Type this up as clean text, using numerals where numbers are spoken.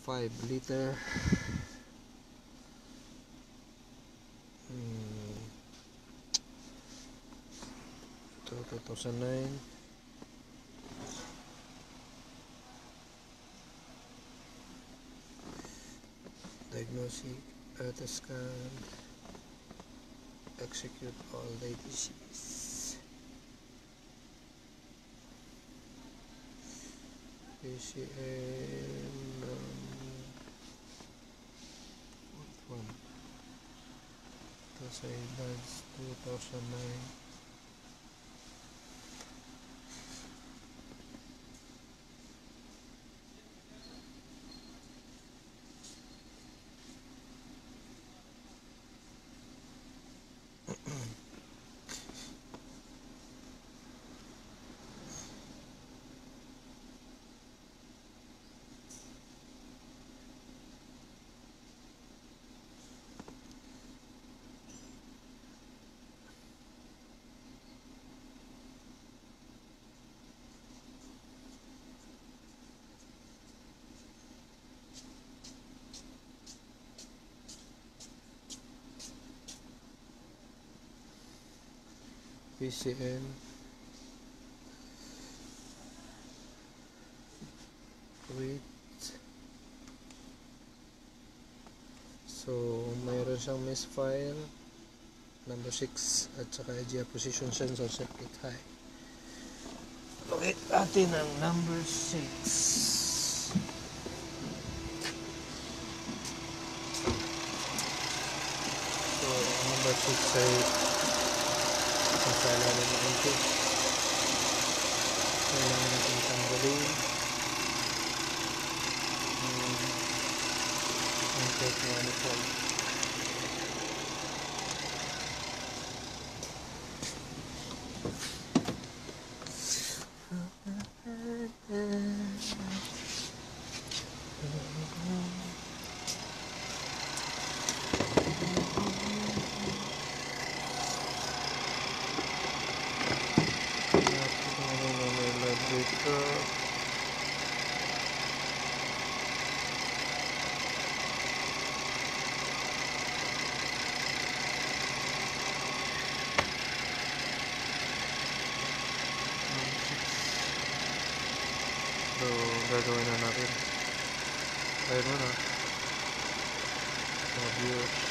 5 liter. Ito 2009. Diagnostic, scan, execute all DTCs. PCN one. Ito sa edad 2009. PCN wait, so mayroon siyang misfile number 6 at saka EGA position sensor circuit high. Locate natin ang number 6. So number 6 ay nasa ilalim ng input. Kailangan natin tanggalin ang input manifold. Dito so gagawin na natin. Ayun mo na mga viewers.